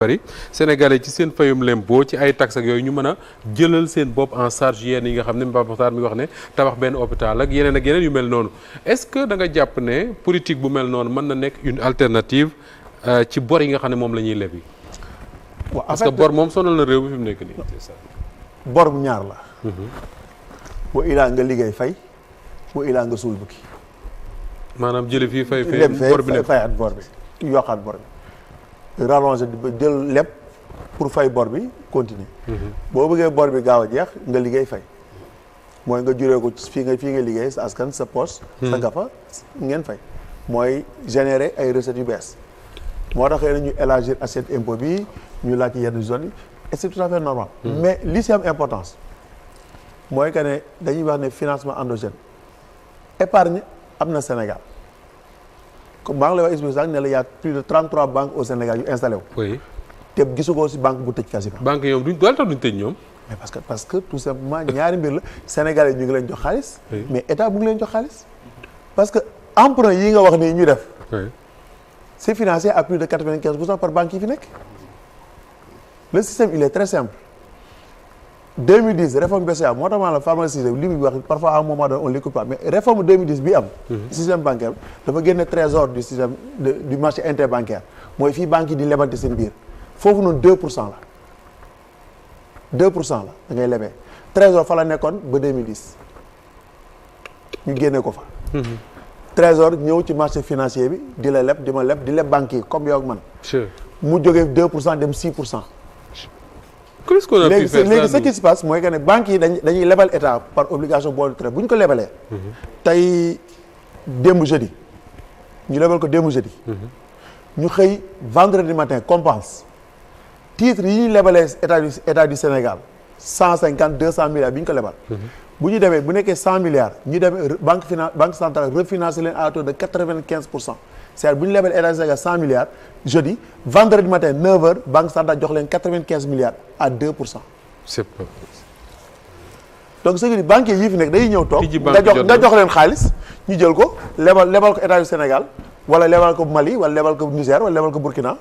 bari Sénégalais ci seen fayum lempo ci ay taxes ak yooyu ñu mën a jëlal seen bopp en charge yenn yi nga xam ne Mbaye Makhtar mi wax ne tabax benn hôpital ak yeneen yu mel noonu est-ce que da nga jàpp ne politique bu mel noonu mën na nekk une alternative ci bor yi nga xam ne moom la ñuy lebi. waaw parce que bor moom sonal na réew bi fi mu nekk nii. bor bu ñaar la. bu ilaa nga liggéey fay bu ilaa nga suul bukki. maanaam jële fii fay bor bi nekk fayaat bor bi yokkaat bor bi. rallongé ba jël lépp pour fay bor bi continuer. boo bëggee bor bi gaaw a jeex nga liggéey fay. mooy nga juree ko fii nga liggéey sa askan sa poche. sa gafa ngeen fay. mooy générer ay recettes yu bees. moo tax xëy na ñu élargir assiette impôt bi ñu laaj ci yenn zones yi et c'est tout à fait normal. mais li ci am importance mooy que ne dañuy wax ne financement endogène épargne am na Sénégal. comme maa ngi lay wax expliqué sax ne la y a plus de 33 banques au Sénégal yu installé wu. oui te gisu ko ci banque bu tëj quasiment. banque ñoom duñ doole tax duñ tëj ñoom. mais parce que tout simplement ñaari mbir la Sénégalais ñu ngi leen jox xaalis. mais état bu ngi leen jox xaalis. parce que emprunt yi nga wax nii ñu def. c'est financé à plus de 95% par banque yi fi nekk. le système il est très simple. 2010 réforme BCEAO moo tax maa la pharmacie li muy wax parfois à un moment donné on l'écoute pas mais réforme 2010 bi am. système bancaire dafa génne trésor du système du marché interbancaire mooy fii banques yi di lebante seen biir foofu noonu 2% la 2% la da ngay lebee trésor fa la nekkoon ba 2010 ñu génne ko fa. trésor ñëw ci marché financier bi di la leb di ma leb di leb banques yi comme yow ak man. mu jógee 2% dem 6%. léegi ce qui se passe mooy que ne banques yi dañuy lebal état par obligation boo trait bu ñu ko lebalee. tey démb jeudi ñu lebal ko démb jeudi. ñu xëy vendredi matin compense titres yi ñuy lebalee état du Sénégal 150 200 milliards bi ñu ko lebal. bu ñu demee bu nekkee 100 milliards ñu demee banque centrale refinancer leen à hauteur de 95%. c'est-à-dire bu ñu lebal état du Sénégal 100 milliards jeudi vendredi matin 9h banque centrale jox leen 95 milliards à 2%. c'est pas possible. donc ce qui dit banquier yi fi nekk day ñëw toog nga jox leen xaalis ñu jël ko lebal ko état du Sénégal wala lebal ko Mali wala lebal ko Niger wala lebal ko Burkina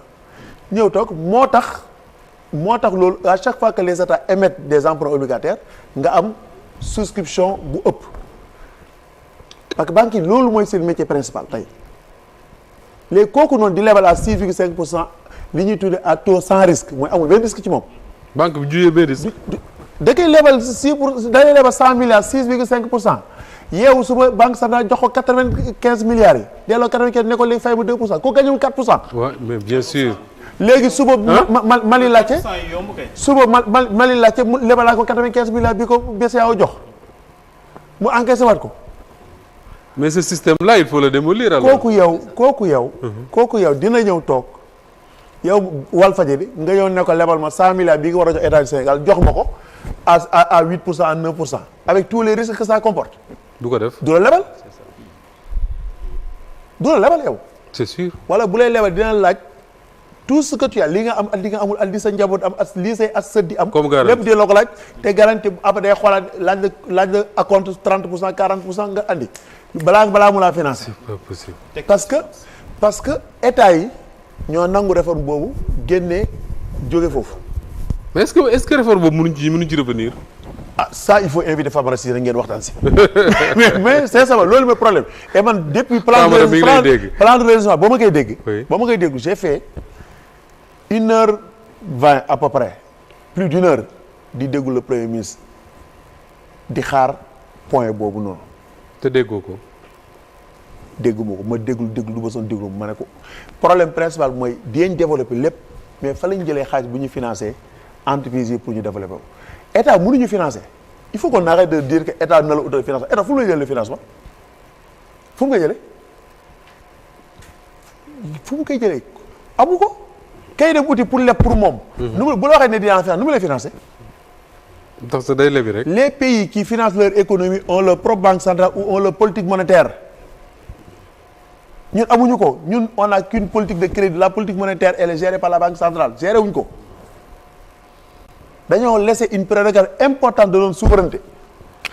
ñëw toog moo tax loolu à chaque fois que les états émettent des emprunts obligataires nga am souscription bu ëpp parce que banque yi loolu mooy seen métier principal tey. léegi kooku noonu di lebal à 6,5% li ñuy tuddee à taux sans risque mooy amul benn risque ci moom. banque bi jugee benn risque. da koy lebal dañuy lebal 100 milliards 6,5% yeewu suba banque centrale jox ko 95 milliards yi delloo 95 ne ko léegi fay ma 2% kooku gañul 4%. waaw mais bien sûr. léegi suba. Mali laajte. suba Mali laajte mu lebalaa ko 95 milliards bi ko BCEAO jox mu encaissé waat ko. mais ce système là il faut le démolir alors. kooku yow dina ñëw toog yow Walfadjri nga yow ne ko lebal ma 100 milliards bii nga war a jox état du Sénégal jox ma ko à 8% à 9% avec tous les risques que ça comporte. du ko def du la lebal. yow. c'est sûr. wala bu lay lebal dina laaj tout ce que tu as li nga am ak li nga amul ak li sa njaboot am ak lii say as sët di am. comme garantie lépp dina la ko laaj te garantie après day xoolaat laaj la acompte 30% 40% nga andi. balaa mu laa financer. c'est pas possible. parce que état yi ñoo nangu réforme boobu génnee jóge foofu. mais est-ce que réforme boobu mënuñ ci revenir. Ça il faut inviter Famara Sy rek ngeen waxtaan si. mais c'est ça loolu mooy problème et man depuis. plan de redressement ba ma koy dégg. ba ma koy dégg j'ai fait 1h20 à peu près plus d'une heure di déggu le premier ministre di xaar point boobu noonu. te déggoo ko. dégguma ko ma déglu du ba son déglu ma ne ko problème principal mooy dinañ développer lépp mais fa lañ jëlee xaalis bu ñu financer entreprise yi pour ñu développer ko état mënuñu financer il faut qu'on arrête de dire que état na la utal financement état fu mu la jëlee financement fu mu koy jëlee amu ko kay dem uti pour leb pour moom. nu mu bu la waxee ne dinaa financer nu mu lay financer. ndax sa day lebi rek. les pays qui financent leur économie ont leur propre banque centrale ou ont leur politique monétaire ñun amuñu ko ñun on n'a qu'une politique de crédit la politique monétaire elle est gérée par la banque centrale géré wuñ ko dañoo laisser une prérogative importante de notre souveraineté.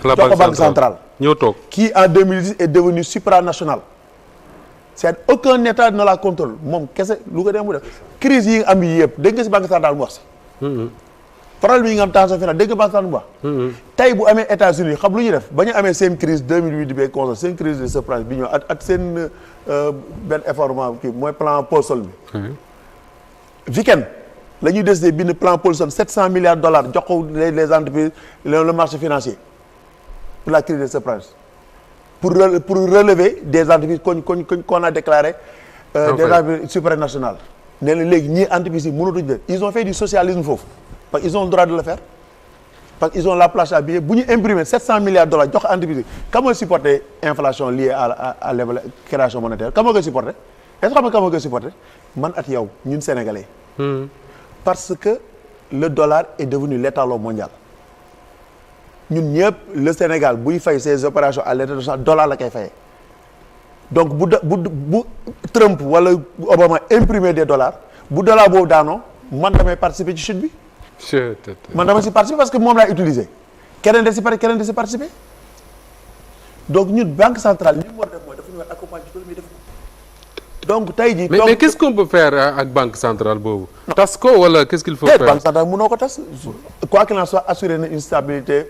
la banque centrale ñëw toog. qui en 2010 est devenue supranationale c'est aucun état ne la contrôle moom kese lu ko dem mu def crise yi nga am yi yëpp dégg nga si banque centrale mu wax si problème yi nga am tension finale dégg nga banque centrale mu wax tey bu amee États-Unis xam lu ñuy def ba ñu amee seen crise 2008 bi constat seen crise de subprime bi ñëw ak seen benn effort kii mooy plan Paulson bi week-end la ñuy décidé bind plan Paulson 700 milliards de dollars jox ko les entreprises le marché financier pour la crise des subprimes pour relever des entreprises qu'on a déclaré des entreprises supranationales ne la léegi ñii entreprises yi mënatuñu def ils ont fait du socialisme foofu parce qu'ils ont le droit de le faire parce qu'ils ont la planche à billets bu ñu imprimer 700 milliards de dollars jox ko entreprises yi kan mooy supporter inflation liée à la création monétaire kan moo koy supporter est-ce que xam nga kan moo koy supporter man at yow ñun sénégalais parce que le dollar est devenu l'étalon mondial ñun ñëpp le Sénégal buy fay ses opérations à l'international dollar la koy fayee donc bu Trump wala Obama imprimer des dollars bu dollar boobu daanoo man damay participer ci chute bi man damay si participer parce que moom laay utiliser keneen de si pare keneen de si participer donc ñun banque centrale li mu war a def mooy dafa ñu war accompagner ci loolu muy def donc tey jii. mais qu'est-ce qu'on peut faire ak banque centrale boobu. tas ko wala qu'est-ce qu'il faut faire. banque centrale mënoo ko tas quoi qu'il en soit assurer na une stabilité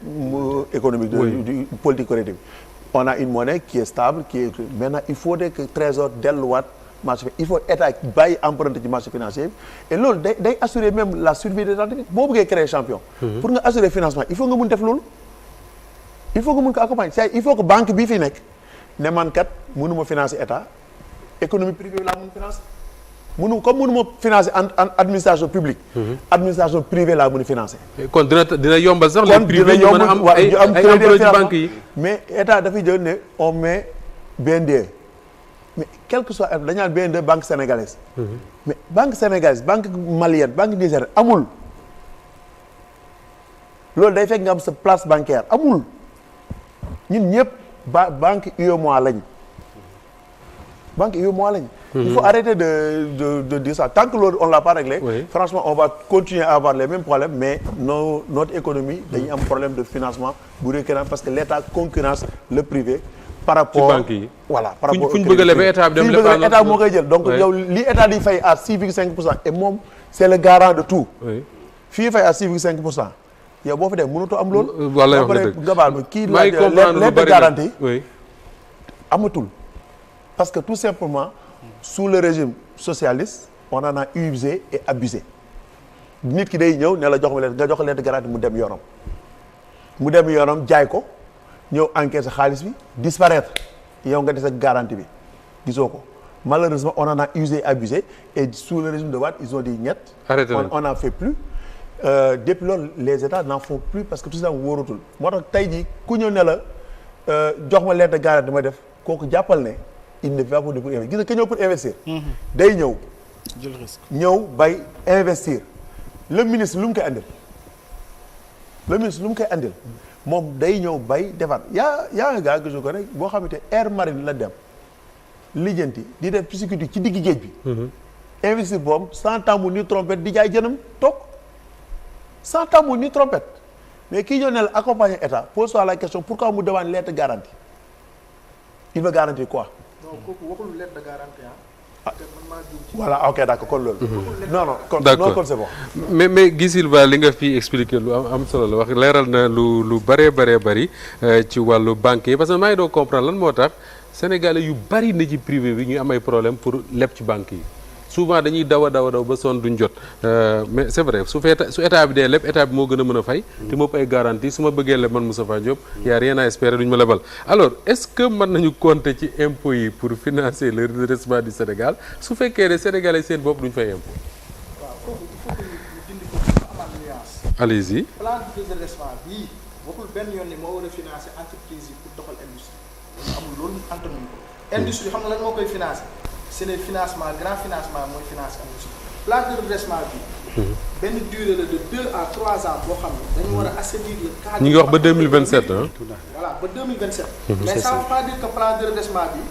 économique. du politique monétaire. On a une monnaie qui est stable qui est maintenant il faudrait que trésor delluwaat marché il faut état bàyyi emprunté ci marché financier et loolu day assurer même la survie des entreprises boo bëggee créer champion. pour nga assurer financement il faut nga mun def loolu. il faut nga mun ko accompagner c'est il faut que banque bii fi nekk ne man kat mënuma financer état. économie privée laa mun financer mënuma financer administration publique. administration privée laa mun financer. kon dina yombal sax. les privés ñu mën a am ay emprunts ci banques yi. mais état dafay jël ne on met BNDE mais quel que soit dañu naan BNDE banque sénégalaise. mais banque sénégalaise banque malienne banque nigérienne amul. loolu day fekk nga am sa place bancaire amul ñun ñëpp banque UEMOA lañ. banque yooyu moo lañ. il faut arrêter de dire ça tant que loolu on l'a pas réglé. Franchement on va continuer à avoir les mêmes problèmes mais notre économie dañuy am problème de financement bu récurrent parce que l'État concurrence le privé. par rapport ci banque yi. voilà par rapport fu ñu bëgg a lebee état bi dem lebal état moo koy jël donc yow li état di fay à 6,5% et moom c'est le garant de tout. fii fay à 6,5% yow boo fa dem mënatoo am loolu. wala wax nga dëgg nga baal ma kii lettre de garantie amatul. Parce que tout simplement, sous le régime socialiste, on en a usé et abusé. nit ki day ñëw ne la jox ma leen nga jox leen garantie mu dem yoonam jaay ko ñëw encaisser xaalis bi disparaître yow nga des ak garantie bi gisoo ko malheureusement on en a usé et abusé et sous le régime de Wade ils ont dit ñett. on n'en fait plus. Depuis loolu les États n'en font plus parce que tout ça wóoratul moo tax tey jii ku ñëw ne la jox ma lettre de garantie ma def kooku jàppal ne. il ne va pas pour investir gis nga ka ñëw pour investir. day ñëw. jël risque ñëw bay investir. le ministre lu mu koy andil. moom day ñëw bay defar yaa nga gars que je connais boo xamante air marine la dem. lijjanti di def pisciculture ci digg géej bi. investir boobu sans tambour ni trompette di jaay jënam toog sans tambour ni trompette mais kii ñëw ne la accompagner état pose-toi la question pourquoi mu demande lettre garantie il veut garantir quoi. donc kooku waxul lettre de garantie voilà ok d'accord kon loolu. non kon c'est bon. mais gisil ba li nga fi expliquer lu am solo la wax leeral na lu bëree bëri ci wàllu banque yi parce que maa ngi doon comprendre lan moo tax sénégalais yu bëri na ci privé bi ñuy am ay problème pour leb ci banque yi souvent dañuy daw a ba sonn duñ jot mais c'est vrai su état bi dee leb état bi moo gën a mën a fay. te moo ay garantie su ma bëggee leb man Moustapha Diop y a rien à espérer duñ ma lebal alors est-ce que mën nañu compter ci impôts yi pour financer le redressement du Sénégal su fekkee ne sénégalais seen bopp duñ fay impôt. waaw kooku il faut que ñu dindi ko dafa amaat nuance. allez-y. plan de redressement bii waxul benn yoon ni moo war a financer entreprise yi pour doxal industrie amul loolu antanuñ ko. industrie xam nga lan moo koy financer. c'est les financements grand financement mooy financer industrie plan de redressement bi. benn durée la de 2 à 3 ans boo xam ne dañu war a assainir le cadre. ñu ngi wax ba 2027 ah. voilà ba 2027. mais ça veut pas dire que plan de redressement bi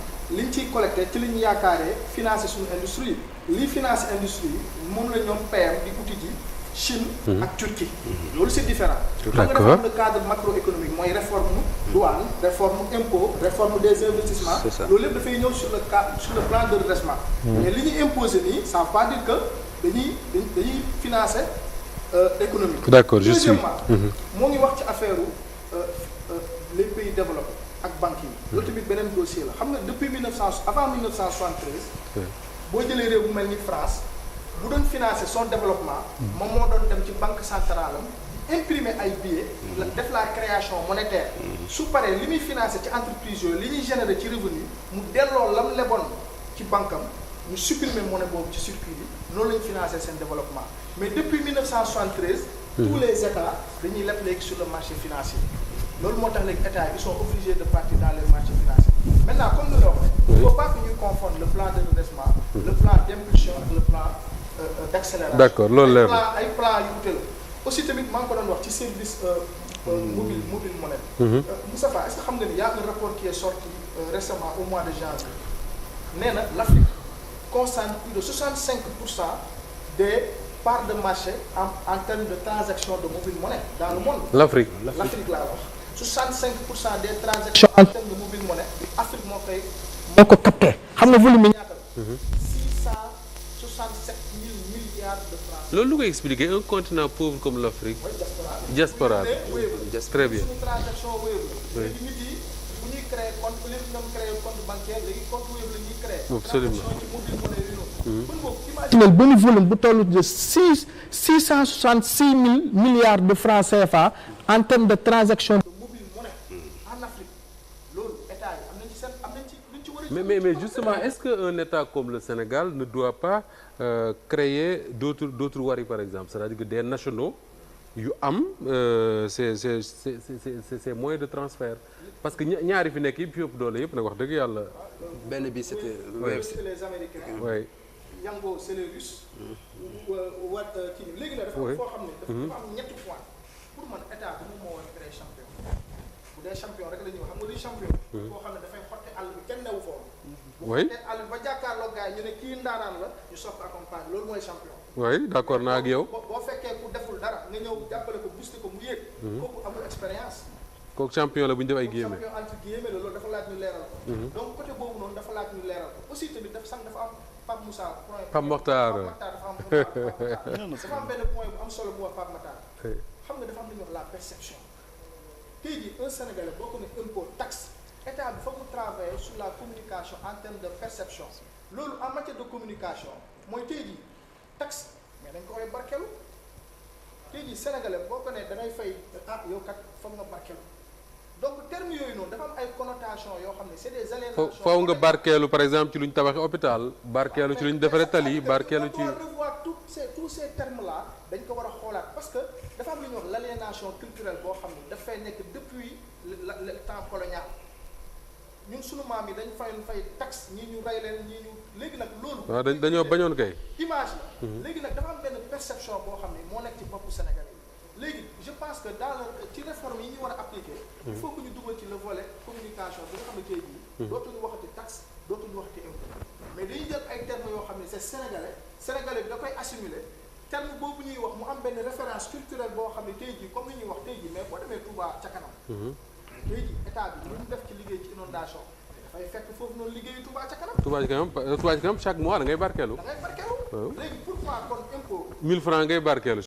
liñ ciy collecté ci li ñu yaakaaree financer suñu industrie lii financer industrie moom la ñoom PM di uti ji Chine ak Turquie loolu c'est différent. xam nga dafa am le cadre macroéconomique mooy réforme douane réforme impôt réforme des investissements. loolu lépp dafay ñëw sur le plan de redressement. mais li ñuy imposer nii ça veut pas dire que dañuy financer économie. D'accord, je suis. Deuxièmement moo ngi wax ci affaire les pays développés ak banques yi. loolu tamit beneen dossier la xam nga depuis avant 1973. boo jëlee réew bu mel ni France. bu doon financer son développement moom moo doon dem ci banque centrale am imprimer ay billets def la création monétaire su paree li muy financer ci entreprise yooyu li ñuy générer ci revenu mu delloo lam leboon ci banque am ñu supprimer monnaie boobu ci circuit bi noonu la ñu financer seen développement mais depuis 1973 tous les états dañuy leb léegi sur le marché financier loolu moo tax léegi état ils sont obligés de partir dans les marchés financiers maintenant comme ni la waxee il ne faut pas que ñuy confondre le plan de redressement le plan d'impulsion ak le plan d'accélération. D'accord loolu leer na ay plan yu utile aussi tamit maa ngi ko doon wax ci service mobile monnaie. Moustapha est-ce que xam nga ni y a un rapport qui est sorti récemment au mois de janvier nee na l'Afrique concentre plus de 65% des parts de marché en termes de transactions de mobile monnaie dans le monde. L'Afrique laa wax 65% des transactions en termes de mobile monnaie Afrique moo ko capté xam nga volume ñaata la. 667 000 milliards de francs. loolu lu koy expliquer un continent pauvre comme l'Afrique. diaspora très bien. suñu transaction wéeru léegi nit yi bu ñuy créer compte au lieu que ñoom créer compte bancaire léegi compte wéeru la ñuy créer. Absolument. transaction ci mobile monnaie yi noonu. kon boobu imaginez benn volume bu toll de 666 000 milliards de francs CFA en termes de transaction de mobile monnaie en Afrique loolu état yi am nañ ci seen am nañ ci luñ ci war a. mais justement est-ce qu'un État comme le Sénégal ne doit pas créer d'autres wari par exemple c'est-à-dire que des nationaux yu am ces moyens de transfert parce que ñaari fi nekk yëpp yëpp doole yëpp nag wax dëgg yàlla. benn bi c'était c'est les Américains. oui. Yango c'est les Russes. kii léegi nag dafa am foo xam ne. dafa am ñetti points pour man état bi moom moo war a créer champion bu dee champion rek la ñuy wax xam nga luy champion. koo xam ne dafay xotti àll bi kenn newu foofu. oui bu xottee àll bi ba jàkkaarloo gars yi ñu ne kii ndaanaan la ñu soog ko accompagner loolu mooy champion. oui d'accord naa ak yow. boo fekkee ku deful dara nga ñëw jàppale ko booster ko mu yéeg. kooku amul expérience. kooku champion la bu ñu def ay guillemets. champion entre guillemets la loolu dafa laaj ñu leeral ko. donc côté boobu noonu dafa laaj ñu leeral ko aussi tamit dafa am Pape Moussa. Pape Mokhtar dafa am benn point bu am solo bu wax Pape Mokhtar. xam nga dafa am lu ñuy wax la perception. tey jii un Sénégalais boo ko ne impôt taxe état bi foog mu travailler sur la communication en termes de perception loolu en matière de communication mooy tey jii taxe mais dañ ko koy barkeelu tey jii Sénégalais boo ko ne da ngay fay yow kat foog nga barkeelu donc terme yooyu noonu dafa am ay connotation yoo xam ne c'est des allégations. faaw nga barkeelu par exemple ci lu ñu tabaxee hôpital barkeelu ci lu ñu defaree tali barkeelu ci. revoir tous ces termes là dañ ko war a xoolaat parce que dafa am lu ñuy wax l'aliénation culturelle boo xam ne dafay nekk depuis le temps colonial ñun sunu maam yi dañ fay taxe ñii ñu rey leen ñii ñu léegi nag loolu. waaw dañoo bañoon kay. image la. léegi nag dafa am benn perception boo xam ne moo nekk ci boppu Sénégalais yi léegi je pense que dans le ci réforme yi ñu war a appliquer. il faut que ñu dugal ci le volet communication bi nga xam ne tey jii. dootuñu waxati taxe dootuñu waxati impôt mais dañuy jël ay termes yoo xam ne c'est sénégalais bi da koy assimiler terme boobu ñuy wax mu am benn référence culturelle boo xam ne tey jii comme ni ñuy wax tey jii mais boo demee Touba ca kanam. tey jii état bi lu ñu def ci liggéey ci inondation dafay fekk foofu noonu liggéeyu Touba ca kanam. Touba ca kanam chaque mois da ngay barkeelu. da ngay barkeelu. léegi pourquoi kon impôt. 1000 francs ngay barkeelu.